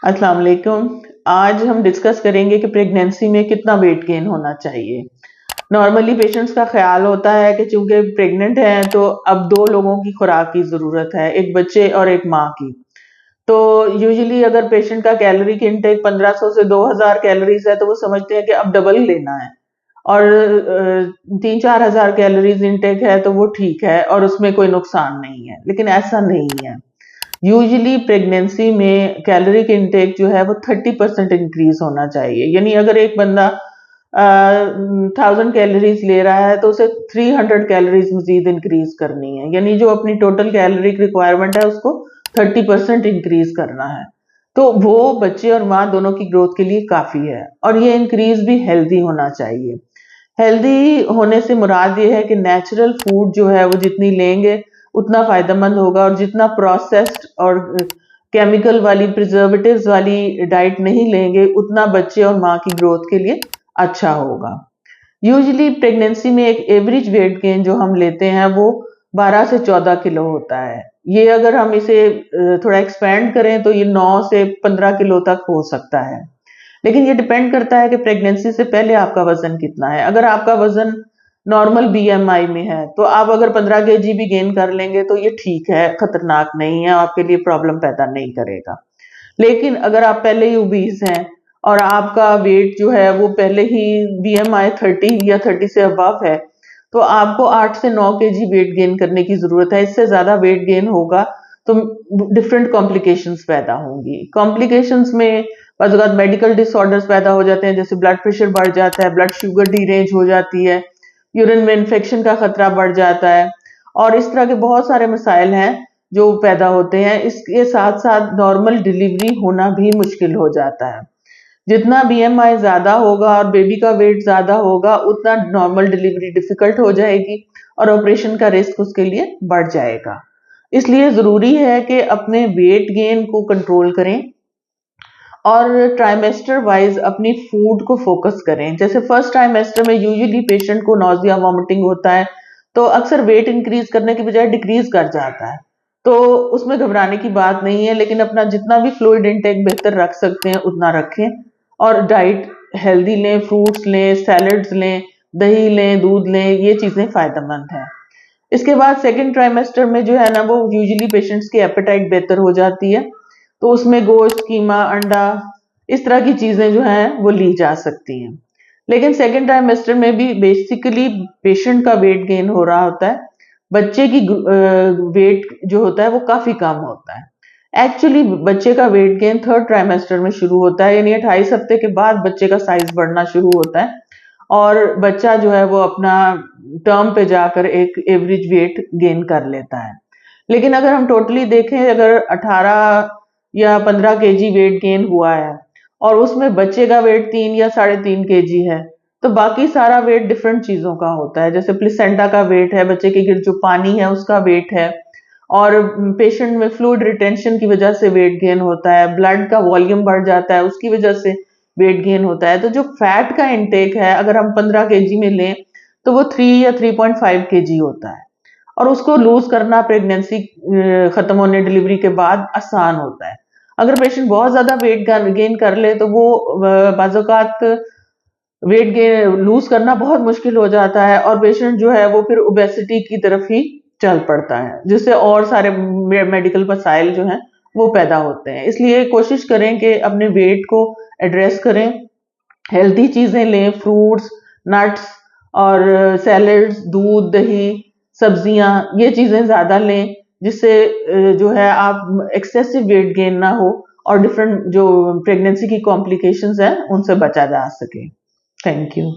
अस्सलाम वालेकुम। आज हम डिस्कस करेंगे कि प्रेगनेंसी में कितना वेट गेन होना चाहिए। नॉर्मली पेशेंट्स का ख्याल होता है कि चूंकि प्रेग्नेंट हैं तो अब दो लोगों की खुराक की ज़रूरत है, एक बच्चे और एक माँ की। तो यूजुअली अगर पेशेंट का कैलोरी इनटेक 1500 से 2000 कैलोरीज है तो वो समझते हैं कि अब डबल लेना है, और 3-4 हज़ार कैलोरीज इनटेक है तो वो ठीक है और उसमें कोई नुकसान नहीं है, लेकिन ऐसा नहीं है। यूजुअली प्रेगनेंसी में कैलोरिक इनटेक जो है वो 30% इंक्रीज होना चाहिए। यानी अगर एक बंदा 1000 कैलोरीज ले रहा है तो उसे 300 कैलोरीज मजीद इंक्रीज करनी है, यानी जो अपनी टोटल कैलोरिक रिक्वायरमेंट है उसको 30% इंक्रीज करना है। तो वो बच्चे और माँ दोनों की ग्रोथ के लिए काफी है, और ये इंक्रीज भी हेल्दी होना चाहिए। हेल्दी होने से मुराद ये है कि नेचुरल फूड जो है वो जितनी लेंगे उतना फायदेमंद होगा, और जितना प्रोसेस्ड और केमिकल वाली प्रिजर्वेटिव्स वाली डाइट नहीं लेंगे उतना बच्चे और माँ की ग्रोथ के लिए अच्छा होगा। यूजुअली प्रेगनेंसी में एक एवरेज वेट गेन जो हम लेते हैं वो 12 से 14 किलो होता है। ये अगर हम इसे थोड़ा एक्सपेंड करें तो ये 9 से 15 किलो तक हो सकता है, लेकिन ये डिपेंड करता है कि प्रेगनेंसी से पहले आपका वजन कितना है। अगर आपका वजन नॉर्मल बीएमआई में है तो आप अगर 15 केजी भी गेन कर लेंगे तो ये ठीक है, खतरनाक नहीं है, आपके लिए प्रॉब्लम पैदा नहीं करेगा। लेकिन अगर आप पहले ही ओबीज हैं और आपका वेट जो है वो पहले ही बीएमआई 30 या 30 से अबव है, तो आपको 8 से 9 केजी वेट गेन करने की जरूरत है। इससे ज्यादा वेट गेन होगा तो डिफरेंट कॉम्प्लिकेशंस पैदा होंगी। कॉम्प्लिकेशंस में बाद मेडिकल डिसऑर्डर्स पैदा हो जाते हैं, जैसे ब्लड प्रेशर बढ़ जाता है, ब्लड शुगर डीरेंज हो जाती है, यूरिन में इन्फेक्शन का खतरा बढ़ जाता है, और इस तरह के बहुत सारे मसाइल हैं जो पैदा होते हैं। इसके साथ साथ नॉर्मल डिलीवरी होना भी मुश्किल हो जाता है। जितना बीएमआई ज्यादा होगा और बेबी का वेट ज्यादा होगा उतना नॉर्मल डिलीवरी डिफिकल्ट हो जाएगी और ऑपरेशन का रिस्क उसके लिए बढ़ जाएगा। इसलिए जरूरी है कि अपने वेट गेन को कंट्रोल करें और ट्राइमेस्टर वाइज अपनी फूड को फोकस करें। जैसे फर्स्ट ट्राइमेस्टर में यूजुअली पेशेंट को नॉजिया वॉमिटिंग होता है, तो अक्सर वेट इंक्रीज करने की बजाय डिक्रीज कर जाता है, तो उसमें घबराने की बात नहीं है। लेकिन अपना जितना भी फ्लूइड इनटेक बेहतर रख सकते हैं उतना रखें, और डाइट हेल्दी लें, फ्रूट्स लें, सैलड्स लें, दही लें, दूध लें, ये चीजें फायदेमंद हैं। इसके बाद सेकेंड ट्राइमेस्टर में जो है ना वो यूजुअली पेशेंट्स की एपेटाइट बेहतर हो जाती है, तो उसमें गोश्त, कीमा, अंडा, इस तरह की चीजें जो हैं वो ली जा सकती हैं। लेकिन सेकेंड ट्राइमेस्टर में भी बेसिकली पेशेंट का वेट गेन हो रहा होता है, बच्चे की वेट जो होता है वो काफी कम होता है। एक्चुअली बच्चे का वेट गेन थर्ड ट्राइमेस्टर में शुरू होता है, यानी 28 हफ्ते के बाद बच्चे का साइज बढ़ना शुरू होता है, और बच्चा जो है वो अपना टर्म पे जाकर एक एवरेज वेट गेन कर लेता है। लेकिन अगर हम टोटली देखें, अगर 18 या 15 केजी वेट गेन हुआ है और उसमें बच्चे का वेट 3 या 3.5 केजी है, तो बाकी सारा वेट डिफरेंट चीजों का होता है। जैसे प्लेसेंटा का वेट है, बच्चे के गिर जो पानी है उसका वेट है, और पेशेंट में फ्लूइड रिटेंशन की वजह से वेट गेन होता है, ब्लड का वॉल्यूम बढ़ जाता है उसकी वजह से वेट गेन होता है। तो जो फैट का इंटेक है अगर हम 15 केजी में लें तो वो 3 या 3.5 केजी होता है, और उसको लूज करना प्रेगनेंसी खत्म होने डिलीवरी के बाद आसान होता है। अगर पेशेंट बहुत ज्यादा वेट गेन कर ले तो वो बाज़ात वेट गेन लूज करना बहुत मुश्किल हो जाता है, और पेशेंट जो है वो फिर ओबेसिटी की तरफ ही चल पड़ता है, जिससे और सारे मेडिकल मसाइल जो हैं वो पैदा होते हैं। इसलिए कोशिश करें कि अपने वेट को एड्रेस करें, हेल्दी चीजें लें, फ्रूट्स, नट्स और सैलेड्स, दूध, दही, सब्जियां, ये चीजें ज्यादा लें, जिससे जो है आप एक्सेसिव वेट गेन ना हो और डिफरेंट जो प्रेगनेंसी की कॉम्प्लिकेशंस हैं उनसे बचा जा सके। Thank you.